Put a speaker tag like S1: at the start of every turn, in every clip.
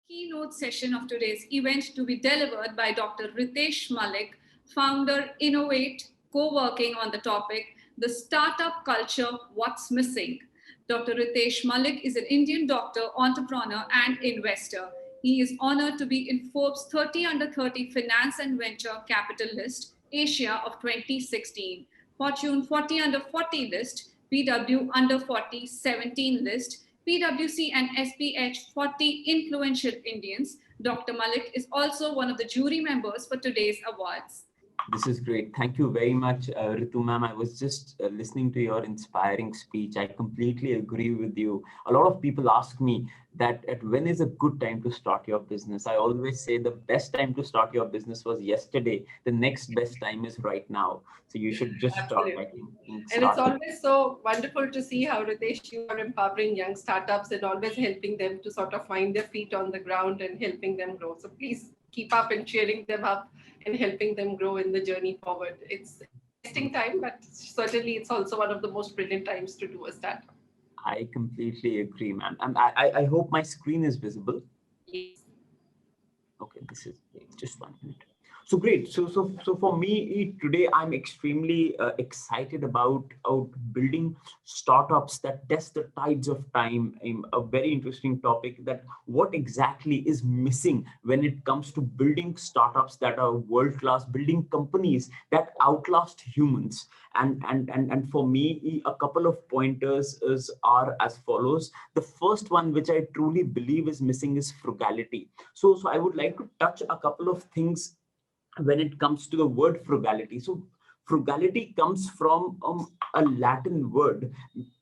S1: Keynote session of today's event to be delivered by Dr. Ritesh Malik, founder Innov8 Co-Working, on the topic, The Startup Culture, What's Missing. Dr. Ritesh Malik is an Indian doctor, entrepreneur, and investor. He is honored to be in Forbes 30 Under 30 Finance and Venture Capital List, Asia of 2016, Fortune 40 Under 40 list, PW Under 40 17 list, PwC and SPH 40 Influential Indians. Dr. Malik is also one of the jury members for today's awards.
S2: This is great. Thank you very much, Ritu ma'am. I was just listening to your inspiring speech. I completely agree with you. A lot of people ask me that when is a good time to start your business? I always say the best time to start your business was yesterday. The next best time is right now. So you should just start.
S3: And it's always so wonderful to see how, Ritesh, you are empowering young startups and always helping them to sort of find their feet on the ground and helping them grow. So please keep up and cheering them up and helping them grow in the journey forward. It's a testing time, but certainly it's also one of the most brilliant times to do a startup.
S2: I completely agree, ma'am. I hope my screen is visible.
S3: Yes.
S2: Okay, this is just 1 minute. So great. So for me today, I'm extremely excited about building startups that test the tides of time. A very interesting topic, that what exactly is missing when it comes to building startups that are world class, building companies that outlast humans. And for me, a couple of pointers are as follows. The first one, which I truly believe is missing, is frugality. So I would like to touch a couple of things when it comes to the word frugality. So frugality comes from a Latin word,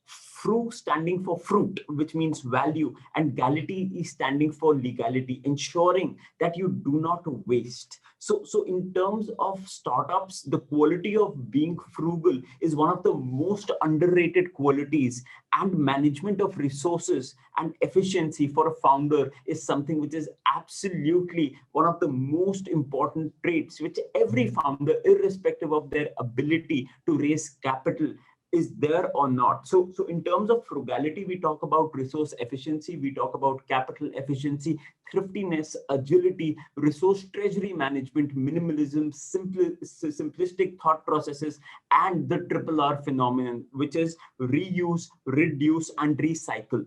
S2: fru standing for fruit, which means value, and gality is standing for legality, ensuring that you do not waste. So in terms of startups, the quality of being frugal is one of the most underrated qualities, and management of resources and efficiency for a founder is something which is absolutely one of the most important traits which every founder, irrespective of their ability to raise capital, is there or not. So in terms of frugality, we talk about resource efficiency, we talk about capital efficiency, thriftiness, agility, resource treasury management, minimalism, simplistic thought processes, and the triple R phenomenon, which is reuse, reduce, and recycle.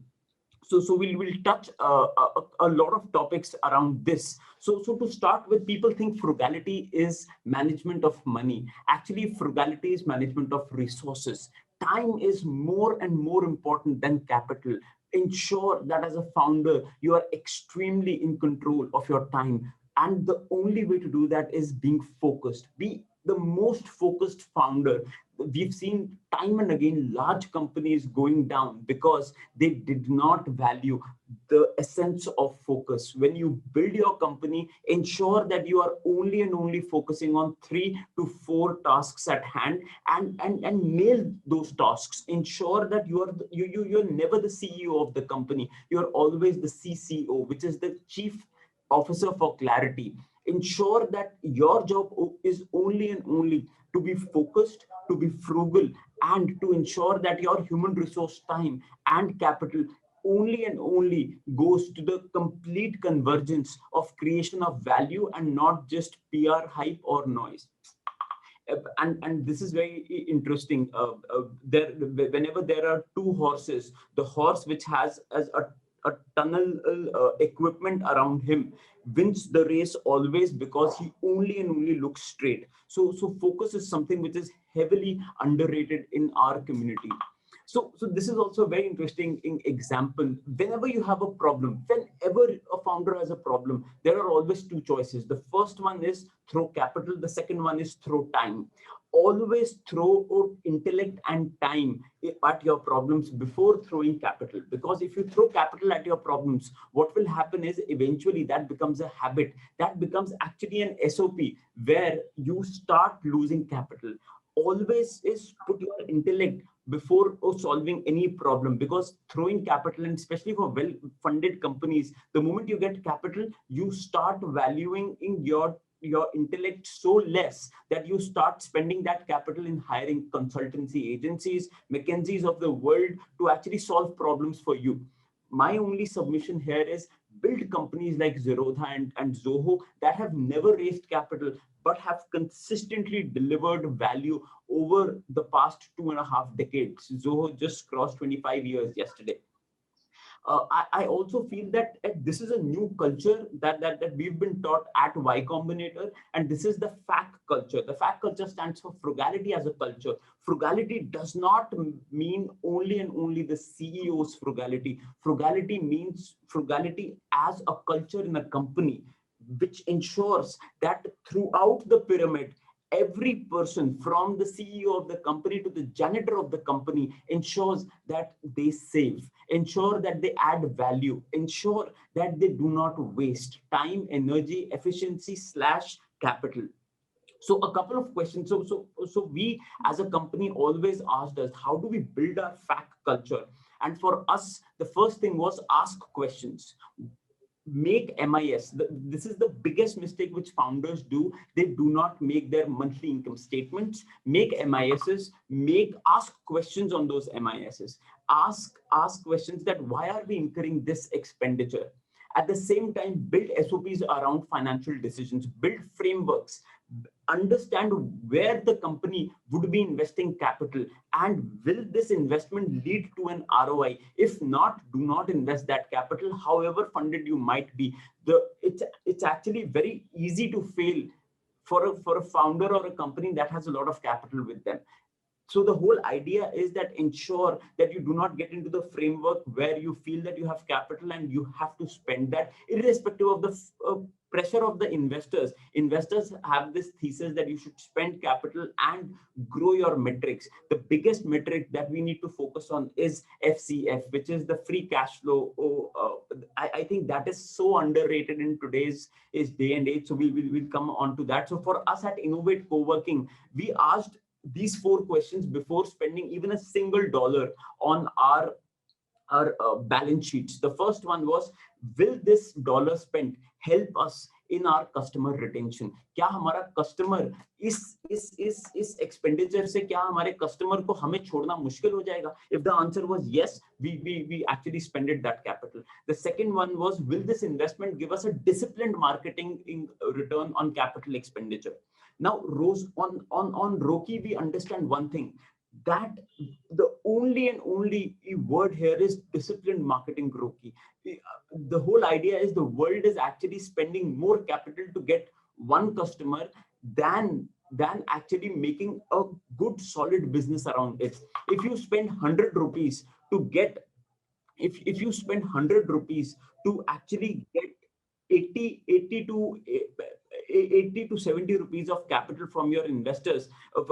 S2: So we'll touch a lot of topics around this. So to start with, people think frugality is management of money. Actually, frugality is management of resources. Time is more and more important than capital. Ensure that as a founder, you are extremely in control of your time. And the only way to do that is being focused. Be the most focused founder. We've seen time and again large companies going down because they did not value the essence of focus. When you build your company, ensure that you are only and only focusing on 3 to 4 tasks at hand, and nail those tasks. Ensure that you're never the CEO of the company. You're always the CCO, which is the Chief Officer for Clarity. Ensure that your job is only and only to be focused, to be frugal, and to ensure that your human resource time and capital only and only goes to the complete convergence of creation of value and not just PR hype or noise. And this is very interesting. Whenever there are 2 horses, the horse which has as a tunnel equipment around him wins the race always, because he only and only looks straight. So focus is something which is heavily underrated in our community. So this is also a very interesting example. Whenever you have a problem, whenever a founder has a problem, there are always 2 choices. The first one is throw capital. The second one is throw time. Always throw intellect and time at your problems before throwing capital. Because if you throw capital at your problems, what will happen is eventually that becomes a habit. That becomes actually an SOP where you start losing capital. Always is put your intellect before solving any problem, because throwing capital, and especially for well-funded companies, the moment you get capital, you start valuing in your intellect so less that you start spending that capital in hiring consultancy agencies, McKinsey's of the world, to actually solve problems for you. my only submission here is build companies like Zerodha and Zoho that have never raised capital, but have consistently delivered value over the past 2.5 decades. Zoho just crossed 25 years yesterday. I also feel that this is a new culture that we've been taught at Y Combinator, and this is the FAC culture. The FAC culture stands for frugality as a culture. Frugality does not mean only and only the CEO's frugality. Frugality means frugality as a culture in a company, which ensures that throughout the pyramid, every person from the CEO of the company to the janitor of the company ensures that they save, ensure that they add value, ensure that they do not waste time, energy, efficiency / capital. So a couple of questions. So we as a company always asked us, how do we build our FAC culture? And for us, the first thing was ask questions. Make MIS. This is the biggest mistake which founders do. They do not make their monthly income statements. Make MISs. Ask questions on those MISs. Ask questions that why are we incurring this expenditure? At the same time, build SOPs around financial decisions. Build frameworks. Understand where the company would be investing capital, and will this investment lead to an ROI? If not, do not invest that capital, however funded you might be. It's actually very easy to fail for a founder or a company that has a lot of capital with them. So the whole idea is that ensure that you do not get into the framework where you feel that you have capital and you have to spend that, irrespective of the pressure of the investors. Investors have this thesis that you should spend capital and grow your metrics. The biggest metric that we need to focus on is FCF, which is the free cash flow. I think that is so underrated in today's day and age. So we'll come on to that. So for us at Innov8 Co-Working, we asked these 4 questions before spending even a single dollar on our balance sheets. The first one was, will this dollar spent help us in our customer retention? क्या हमारा customer इस expenditure से क्या हमारे customer को हमें छोड़ना मुश्किल हो जाएगा? If the answer was yes, we actually spended that capital. The second one was, will this investment give us a disciplined marketing in return on capital expenditure? Now, Rose, on ROCE, we understand one thing, that the only and only word here is disciplined marketing ROCE. The whole idea is the world is actually spending more capital to get one customer than actually making a good solid business around it. If you spend 100 rupees to get, if you spend 100 rupees to actually get 80 to 70 rupees of capital from your investors,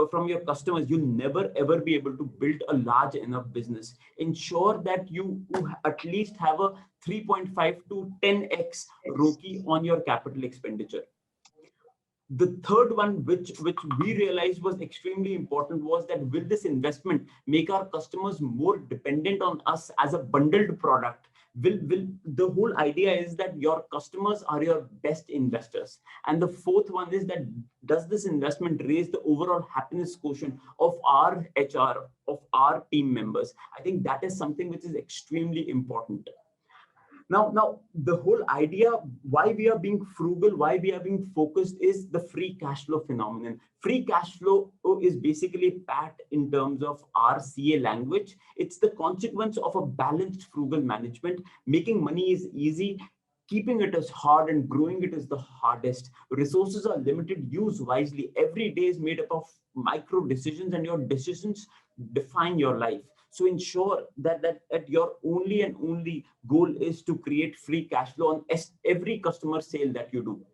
S2: from your customers, you'll never ever be able to build a large enough business. Ensure that you at least have a 3.5 to 10x ROCE on your capital expenditure. The third one, which we realized was extremely important, was that will this investment make our customers more dependent on us as a bundled product? The whole idea is that your customers are your best investors. And the fourth one is that, does this investment raise the overall happiness quotient of our HR, of our team members? I think that is something which is extremely important. Now, the whole idea why we are being frugal, why we are being focused, is the free cash flow phenomenon. Free cash flow is basically PAT in terms of our CA language. It's the consequence of a balanced frugal management. Making money is easy. Keeping it is hard, and growing it is the hardest. Resources are limited. Use wisely. Every day is made up of micro decisions, and your decisions define your life. So ensure that your only and only goal is to create free cash flow on every customer sale that you do.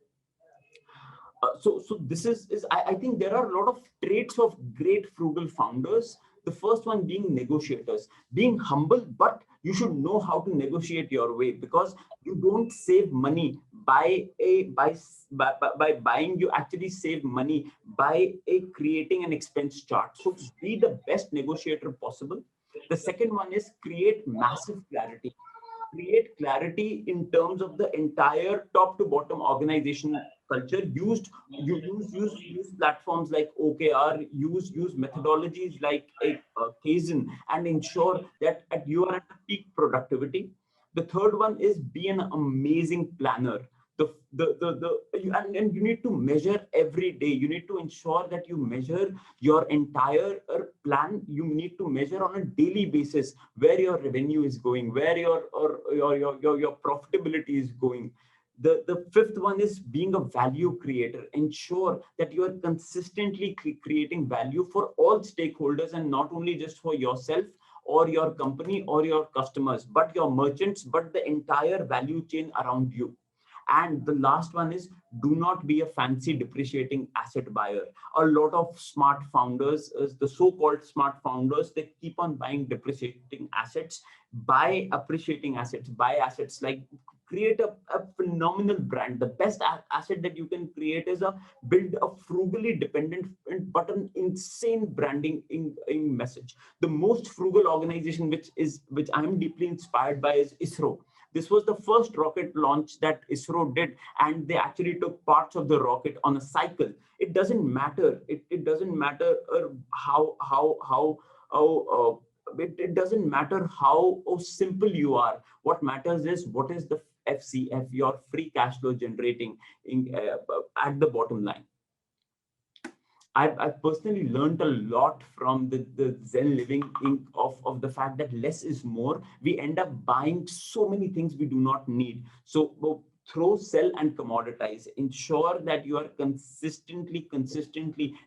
S2: So this is I think there are a lot of traits of great frugal founders. The first one being negotiators, being humble, but you should know how to negotiate your way, because you don't save money by buying. You actually save money by creating an expense chart. So be the best negotiator possible. The second one is create massive clarity. Create clarity in terms of the entire top to bottom organization culture. Use platforms like OKR, use methodologies like Kaizen, and ensure that you are at peak productivity. The third one is be an amazing planner. And you need to measure every day. You need to ensure that you measure your entire plan. You need to measure on a daily basis where your revenue is going, where your profitability is going. The fifth one is being a value creator. Ensure that you are consistently creating value for all stakeholders, and not only just for yourself or your company or your customers, but your merchants, but the entire value chain around you. And the last one is, do not be a fancy depreciating asset buyer. A lot of smart founders, the so-called smart founders, they keep on buying depreciating assets. Buy appreciating assets, buy assets like create a phenomenal brand. The best asset that you can create is build a frugally dependent but an insane branding in message. The most frugal organization which I am deeply inspired by is ISRO. This was the first rocket launch that ISRO did, and they actually took parts of the rocket on a cycle. It doesn't matter. It doesn't matter it doesn't matter how simple you are. What matters is what is the FCF, your free cash flow generating at the bottom line. I've personally learned a lot from the Zen living of the fact that less is more. We end up buying so many things we do not need. So throw, sell, and commoditize. Ensure that you are consistently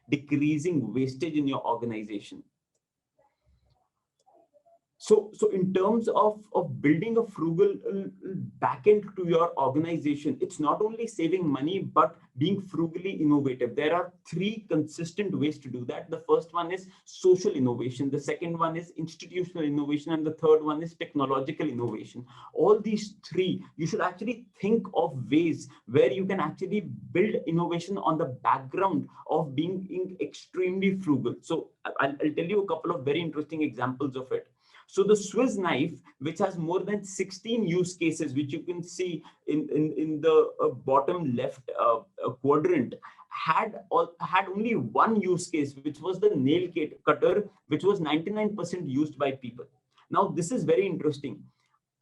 S2: decreasing wastage in your organization. So in terms of building a frugal backend to your organization, it's not only saving money, but being frugally innovative. There are three consistent ways to do that. The first one is social innovation. The second one is institutional innovation. And the third one is technological innovation. All these three, you should actually think of ways where you can actually build innovation on the background of being extremely frugal. So I'll tell you a couple of very interesting examples of it. So the Swiss knife, which has more than 16 use cases, which you can see in the bottom left quadrant, had only one use case, which was the nail cutter, which was 99% used by people. Now, this is very interesting.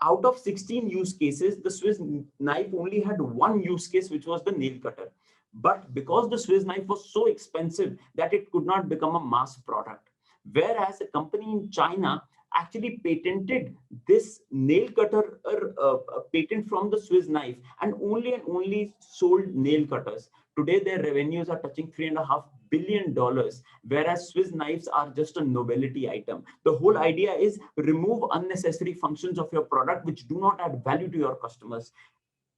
S2: Out of 16 use cases, the Swiss knife only had one use case, which was the nail cutter. But because the Swiss knife was so expensive that it could not become a mass product. Whereas a company in China actually patented this nail cutter patent from the Swiss knife, and only sold nail cutters. Today, their revenues are touching $3.5 billion, whereas Swiss knives are just a novelty item. The whole idea is remove unnecessary functions of your product which do not add value to your customers.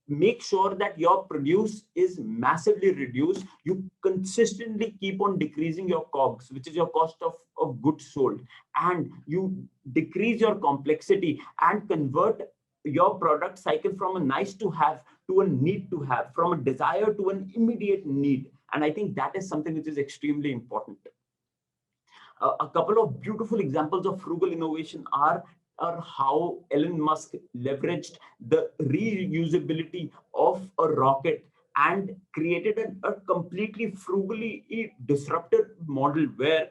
S2: Make sure that your produce is massively reduced. You consistently keep on decreasing your COGS, which is your cost of goods sold, and you decrease your complexity and convert your product cycle from a nice to have to a need to have, from a desire to an immediate need. And I think that is something which is extremely important. A couple of beautiful examples of frugal innovation are how Elon Musk leveraged the reusability of a rocket and created a completely frugally disrupted model where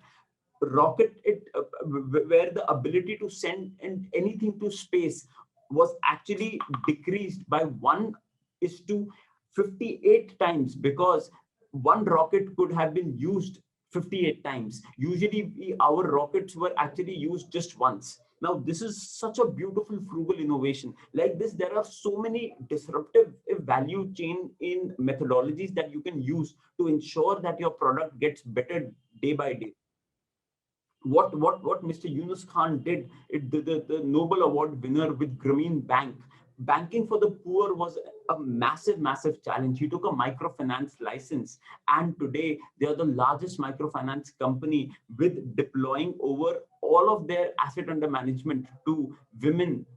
S2: where the ability to send anything to space was actually decreased by 1:58 times, because one rocket could have been used 58 times. Usually our rockets were actually used just once. Now, this is such a beautiful frugal innovation. Like this, there are so many disruptive value chain in methodologies that you can use to ensure that your product gets better day by day. What Mr. Yunus Khan did, the Nobel Award winner with Grameen Bank, banking for the poor was a massive challenge. He took a microfinance license, and today they are the largest microfinance company, with deploying over all of their asset under management to women,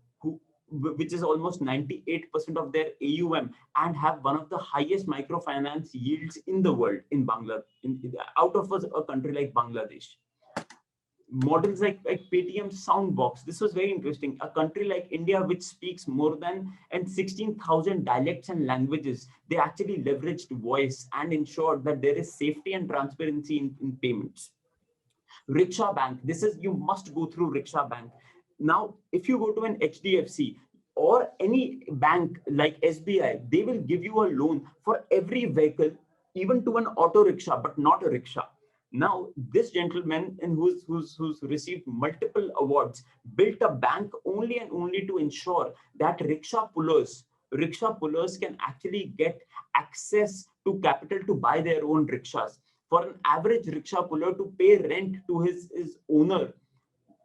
S2: which is almost 98% of their AUM, and have one of the highest microfinance yields in the world in out of a country like Bangladesh. Models like Paytm Soundbox. This was very interesting. A country like India, which speaks more than 16,000 dialects and languages, they actually leveraged voice and ensured that there is safety and transparency in payments. Rickshaw Bank. You must go through Rickshaw Bank. Now, if you go to an HDFC, or any bank like SBI, they will give you a loan for every vehicle, even to an auto rickshaw, but not a rickshaw. Now, this gentleman, and who's received multiple awards, built a bank only and only to ensure that rickshaw pullers can actually get access to capital to buy their own rickshaws. For an average rickshaw puller to pay rent to his owner,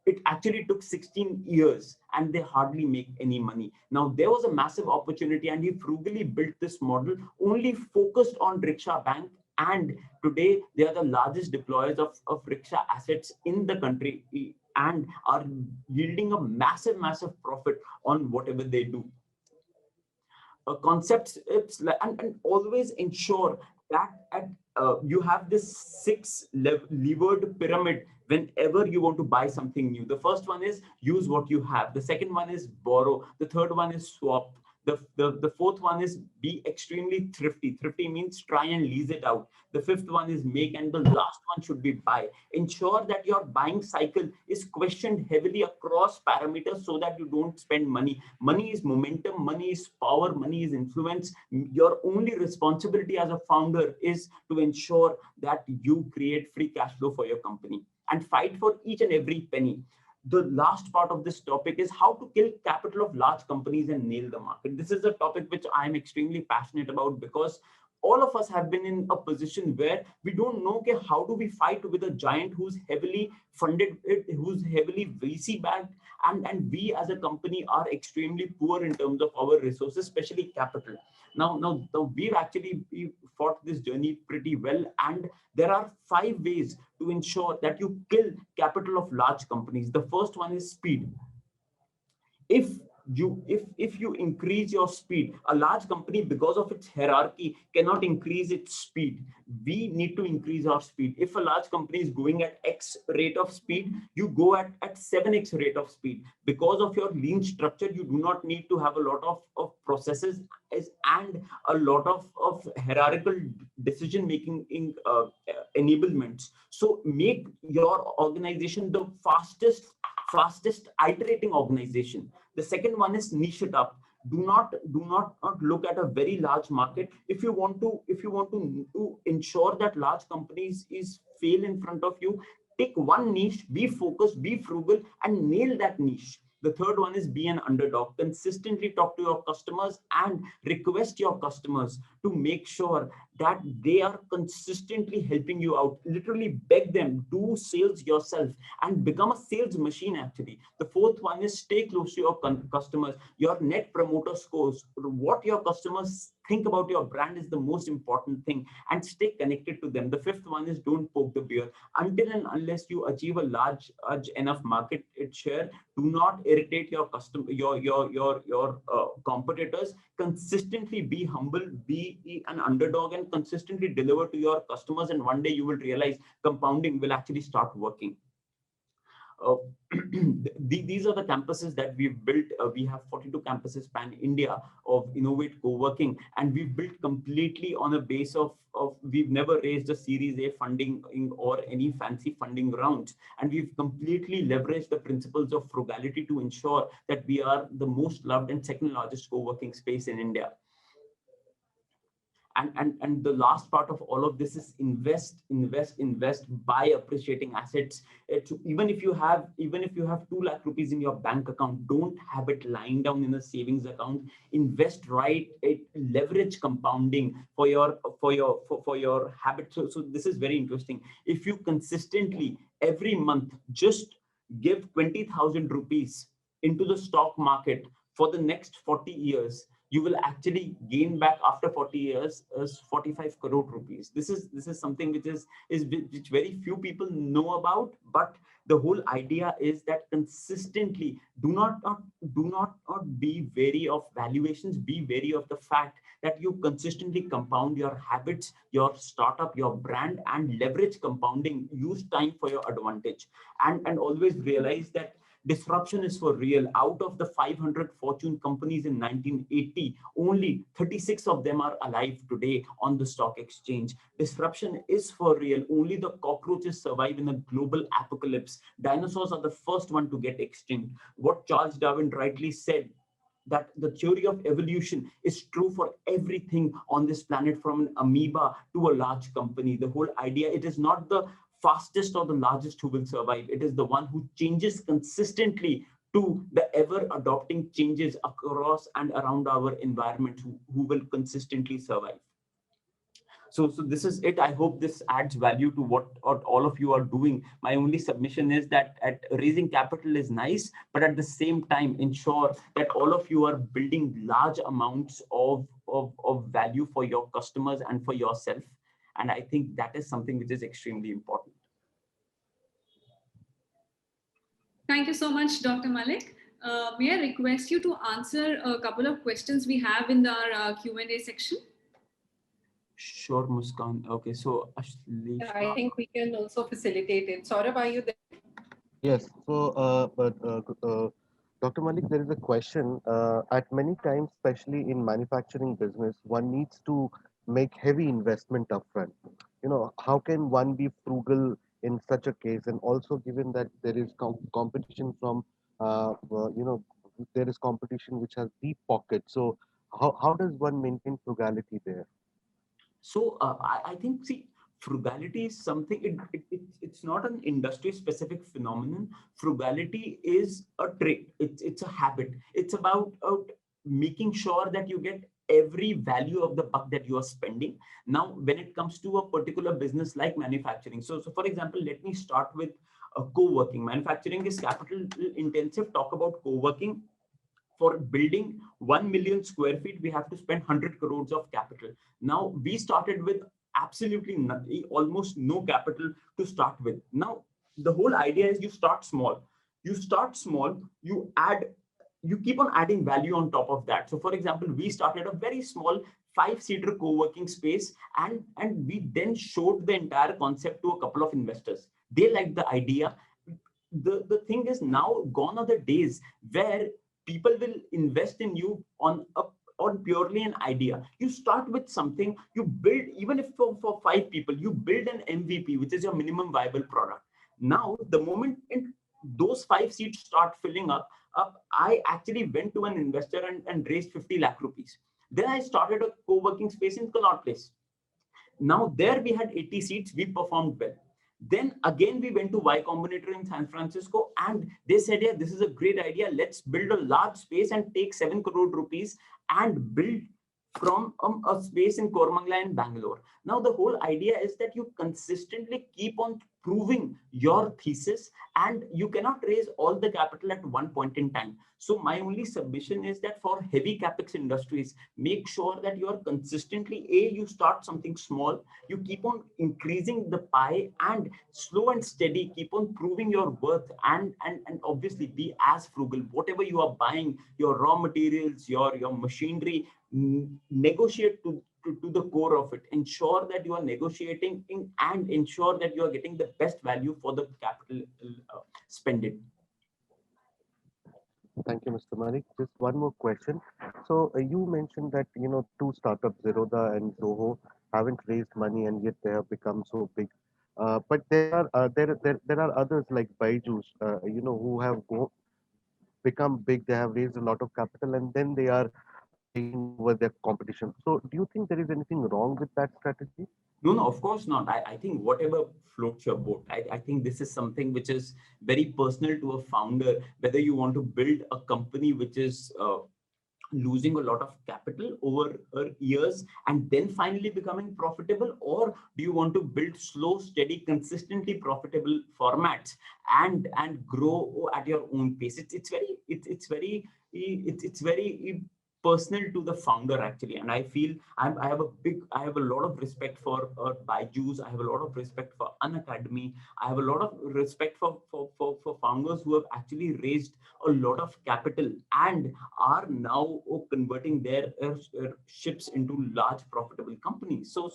S2: it actually took 16 years and they hardly make any money. Now, there was a massive opportunity and he frugally built this model only focused on Rickshaw Bank. And today they are the largest deployers of rickshaw assets in the country and are yielding a massive profit on whatever they do. Concepts, and always ensure that you have this levered pyramid whenever you want to buy something new. The first one is use what you have. The second one is borrow. The third one is swap. The fourth one is be extremely thrifty. Thrifty means try and lease it out. The fifth one is make, and the last one should be buy. Ensure that your buying cycle is questioned heavily across parameters so that you don't spend money. Money is momentum, money is power, money is influence. Your only responsibility as a founder is to ensure that you create free cash flow for your company and fight for each and every penny. The last part of this topic is how to kill capital of large companies and nail the market. This is a topic which I'm extremely passionate about because all of us have been in a position where we don't know, okay, how do we fight with a giant who's heavily funded, who's heavily VC backed, and we as a company are extremely poor in terms of our resources, especially capital. Now we've actually fought this journey pretty well, and there are 5 ways to ensure that you kill capital of large companies. The first one is speed. If you increase your speed, a large company, because of its hierarchy, cannot increase its speed. We need to increase our speed. If a large company is going at X rate of speed, you go at 7X rate of speed. Because of your lean structure, you do not need to have a lot of processes and a lot of hierarchical decision making in enablements. So make your organization the fastest iterating organization. The second one is niche it up. Do not look at a very large market. If you want to ensure that large companies is fail in front of you, take one niche, be focused, be frugal, and nail that niche. The third one is be an underdog. Consistently talk to your customers and request your customers to make sure that they are consistently helping you out. Literally beg them, do sales yourself and become a sales machine actually. The fourth one is stay close to your customers. Your net promoter scores, what your customers think about your brand is the most important thing, and stay connected to them. The fifth one is don't poke the bear. Until and unless you achieve a large enough market share, do not irritate your competitors. Consistently be humble, be an underdog, and consistently deliver to your customers, and one day you will realize compounding will actually start working. These are the campuses that we've built. We have 42 campuses pan India of Innov8 Co-Working, and we've built completely on a base of we've never raised a Series A funding or any fancy funding rounds, and we've completely leveraged the principles of frugality to ensure that we are the most loved and second largest co-working space in India. And the last part of all of this is invest by appreciating assets. Even if you have 2 lakh rupees in your bank account, don't have it lying down in a savings account. Invest right, leverage compounding for your habit. So this is very interesting. If you consistently every month just give 20,000 rupees into the stock market for the next 40 years, you will actually gain back after 40 years as 45 crore rupees. This is something which very few people know about, but the whole idea is that consistently do not be wary of valuations, be wary of the fact that you consistently compound your habits, your startup, your brand, and leverage compounding. Use time for your advantage, and always realize that disruption is for real. Out of the 500 Fortune companies in 1980, only 36 of them are alive today on the stock exchange. Disruption is for real. Only the cockroaches survive in a global apocalypse. Dinosaurs are the first one to get extinct. What Charles Darwin rightly said, that the theory of evolution is true for everything on this planet, from an amoeba to a large company. The whole idea, it is not the fastest or the largest who will survive. It is the one who changes consistently to the ever adopting changes across and around our environment, who will consistently survive. So this is it. I hope this adds value to what all of you are doing. My only submission is that at raising capital is nice, but at the same time, ensure that all of you are building large amounts of value for your customers and for yourself. And I think that is something which is extremely important.
S1: Thank you so much, Dr. Malik. May I request you to answer a couple of questions we have in our Q&A section?
S2: Sure, Muskan. Okay, so Ashlesh.
S3: Yeah, I think we can also facilitate it. Saurabh, are you there?
S4: Yes. So, Dr. Malik, there is a question. At many times, especially in manufacturing business, one needs to make heavy investment upfront. How can one be frugal in such a case? And also, given that there is competition from, there is competition which has deep pockets. So, how does one maintain frugality there?
S2: So I think, see, frugality is something, it's not an industry specific phenomenon. Frugality is a trait, it's a habit. It's about making sure that you get every value of the buck that you are spending. Now, when it comes to a particular business like manufacturing, so for example, let me start with co-working. Manufacturing is capital intensive. Talk about co-working. For building 1 million square feet, we have to spend 100 crores of capital. Now, we started with absolutely nothing, almost no capital to start with. Now, the whole idea is you start small. You start small, you keep on adding value on top of that. So, for example, we started a very small 5-seater co-working space, and we then showed the entire concept to a couple of investors. They liked the idea. The thing is, now gone are the days where people will invest in you on purely an idea. You start with something, you build, even if for 5 people, you build an MVP, which is your minimum viable product. Now, the moment those 5 seats start filling up, I actually went to an investor and raised 50 lakh rupees. Then I started a co-working space in Connaught Place. Now, there we had 80 seats, we performed well. Then again, we went to Y Combinator in San Francisco, and they said, yeah, this is a great idea. Let's build a large space and take 7 crore rupees and build from a space in Kormangla in Bangalore. Now, the whole idea is that you consistently keep on proving your thesis, and you cannot raise all the capital at one point in time. So my only submission is that for heavy capex industries, make sure that you are consistently, you start something small, you keep on increasing the pie, and slow and steady, keep on proving your worth, and obviously be as frugal. Whatever you are buying, your raw materials, your machinery, negotiate to the core of it. Ensure that you are negotiating and ensure that you are getting the best value for the capital spending.
S4: Thank you, Mr. Malik. Just one more question. So you mentioned that 2 startups, Zerodha and Zoho, haven't raised money and yet they have become so big. But there are others like Byju's, who have become big. They have raised a lot of capital and then they are taking over their competition. So do you think there is anything wrong with that strategy?
S2: No, of course not. I think whatever floats your boat. I think this is something which is very personal to a founder, whether you want to build a company which is losing a lot of capital over years and then finally becoming profitable, or do you want to build slow, steady, consistently profitable formats and grow at your own pace. It's very personal to the founder actually. And I feel I have a lot of respect for Byju's. I have a lot of respect for Unacademy. I have a lot of respect for founders who have actually raised a lot of capital and are now converting their ships into large profitable companies. So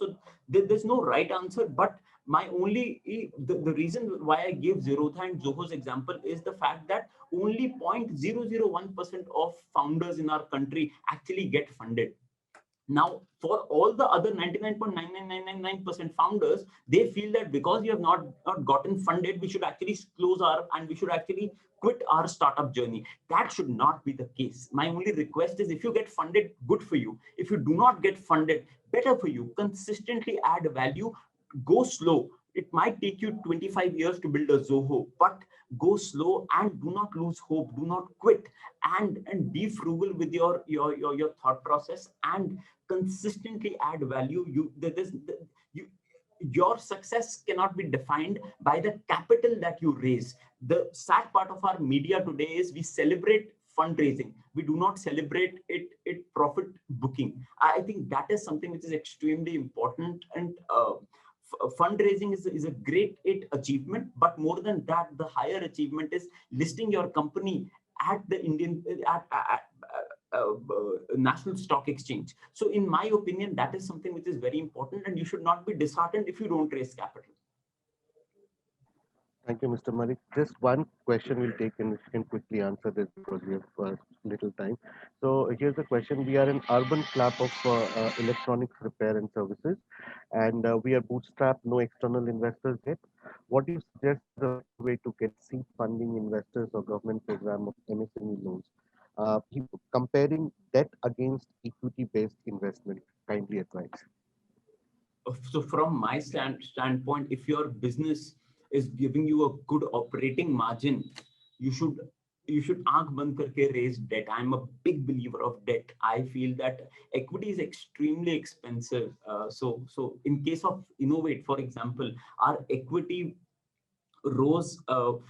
S2: there's no right answer, but my only the reason why I gave Zerodha and Zoho's example is the fact that only 0.001% of founders in our country actually get funded. Now, for all the other 99.99999% founders, they feel that because we have not gotten funded, we should actually close our, and we should actually quit our startup journey. That should not be the case. My only request is, if you get funded, good for you. If you do not get funded, better for you. Consistently add value, go slow. It might take you 25 years to build a Zoho, but go slow and do not lose hope. Do not quit, and be frugal with your thought process, and consistently add value. You, your success cannot be defined by the capital that you raise. The sad part of our media today is we celebrate fundraising, we do not celebrate it profit booking. I think that is something which is extremely important. And fundraising is a great achievement, but more than that, the higher achievement is listing your company at the National Stock Exchange. So in my opinion, that is something which is very important, and you should not be disheartened if you don't raise capital.
S4: Thank you, Mr. Malik. Just one question we'll take, and if you can quickly answer this because we have little time. So here's the question. We are an urban club of electronics repair and services, and we are bootstrapped, no external investors yet. What do you suggest is a better way to get seed funding, investors, or government program of MSME loans? Comparing debt against equity-based investment, kindly advise.
S2: So from my standpoint, if your business is giving you a good operating margin, you should aankh band karke raise debt. I'm a big believer of debt. I feel that equity is extremely expensive. So in case of Innov8, for example, our equity rose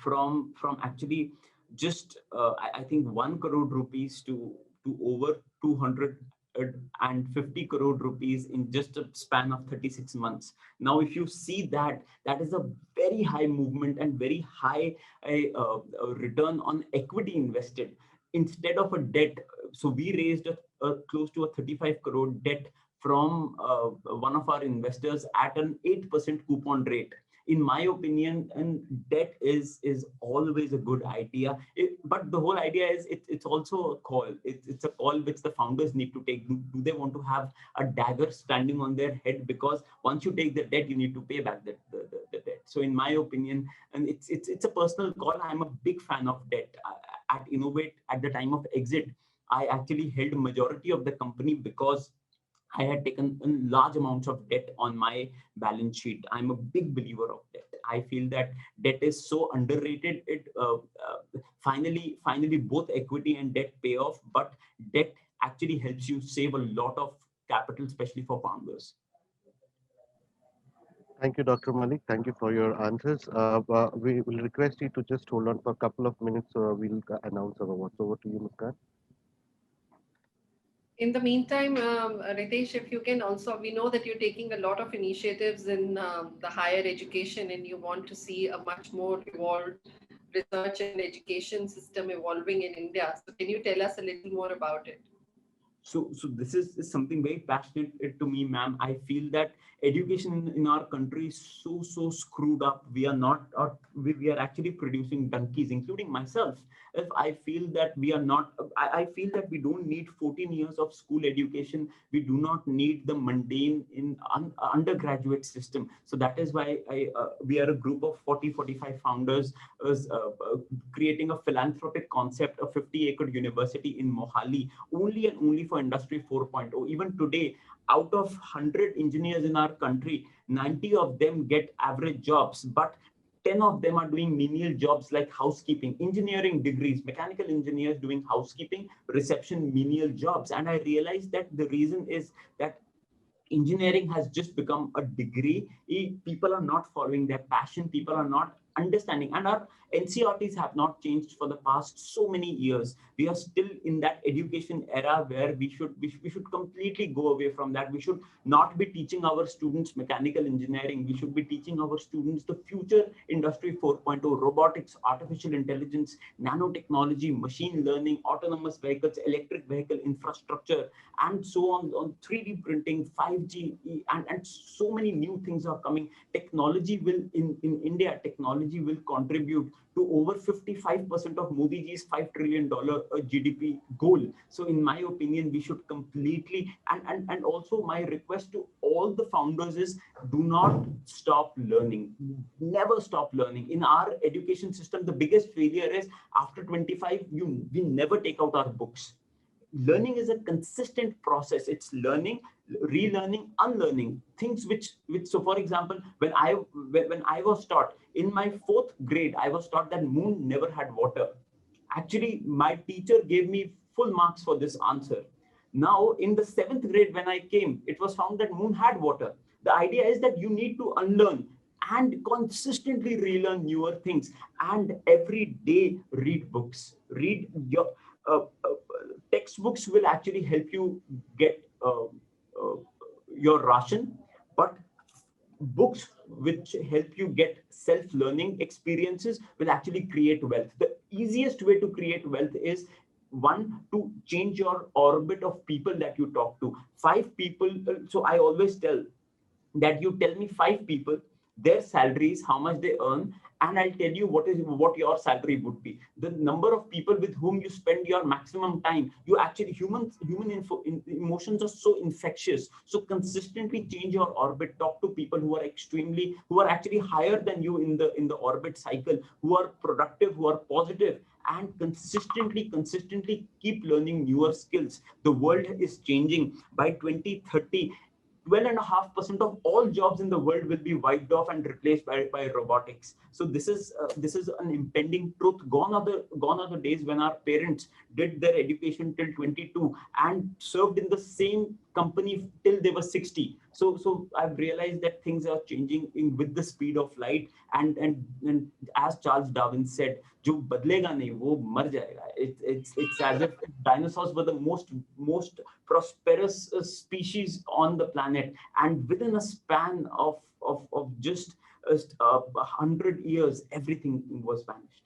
S2: from actually just I think 1 crore rupees to over 250 crore rupees in just a span of 36 months. Now, if you see that, that is a very high movement and very high return on equity invested instead of a debt. So we raised a close to a 35 crore debt from one of our investors at an 8% coupon rate. In my opinion, and debt is always a good idea. But the whole idea is it's also a call. It's a call which the founders need to take. Do they want to have a dagger standing on their head? Because once you take the debt, you need to pay back the debt. So in my opinion, and it's a personal call. I'm a big fan of debt. At Innov8, at the time of exit, I actually held majority of the company because I had taken large amounts of debt on my balance sheet. I'm a big believer of debt. I feel that debt is so underrated. It finally, both equity and debt pay off, but debt actually helps you save a lot of capital, especially for founders.
S4: Thank you, Dr. Malik. Thank you for your answers. We will request you to just hold on for a couple of minutes. We'll announce our awards. Over to you, Muskan.
S3: In the meantime, Ritesh, if you can also, we know that you're taking a lot of initiatives in the higher education and you want to see a much more evolved research and education system evolving in India. So can you tell us a little more about it?
S2: So this is something very passionate to me, ma'am. I feel that education in our country is so screwed up. We are not, or we are actually producing donkeys, including myself. If I feel that we are not, I feel that we don't need 14 years of school education. We do not need the mundane in undergraduate system. So that is why we are a group of 40-45 founders creating a philanthropic concept, a 50-acre university in Mohali, only and only for Industry 4.0. Even today, out of 100 engineers in our country, 90 of them get average jobs, but 10 of them are doing menial jobs like housekeeping, engineering degrees, mechanical engineers doing housekeeping, reception, menial jobs. And I realized that the reason is that engineering has just become a degree. People are not following their passion. People are not understanding, and our NCRTs have not changed for the past so many years. We are still in that education era where we should completely go away from that. We should not be teaching our students mechanical engineering. We should be teaching our students the future Industry 4.0, robotics, artificial intelligence, nanotechnology, machine learning, autonomous vehicles, electric vehicle infrastructure, and so on 3D printing, 5G, and so many new things are coming. Technology will in India, technology technology will contribute to over 55% of Modi ji's $5 trillion GDP goal. So in my opinion, we should completely, and also my request to all the founders is, do not stop learning. Never stop learning. In our education system, the biggest failure is after 25, we never take out our books. Learning is a consistent process. It's learning, relearning, unlearning things which so for example, when I was taught in my 4th grade, I was taught that moon never had water. Actually, my teacher gave me full marks for this answer. Now in the 7th grade, when I came, it was found that moon had water. The idea is that you need to unlearn and consistently relearn newer things, and every day read books. Read your uh, uh, textbooks will actually help you get uh, your ration, but books which help you get self-learning experiences will actually create wealth. The easiest way to create wealth is, one, to change your orbit of people that you talk to. 5 people. So I always tell that you tell me 5 people, their salaries, how much they earn, and I'll tell you what your salary would be. The number of people with whom you spend your maximum time, you actually, emotions are so infectious. So consistently change your orbit, talk to people who are actually higher than you in the orbit cycle, who are productive, who are positive, and consistently keep learning newer skills. The world is changing. By 2030, 12.5% of all jobs in the world will be wiped off and replaced by robotics. So this is an impending truth. Gone are the days when our parents did their education till 22 and served in the same company till they were 60. So I've realized that things are changing with the speed of light, and as Charles Darwin said, जो बदलेगा नहीं वो मर जाएगा. It's as if dinosaurs were the most prosperous species on the planet, and within a span of just 100 years, everything was vanished.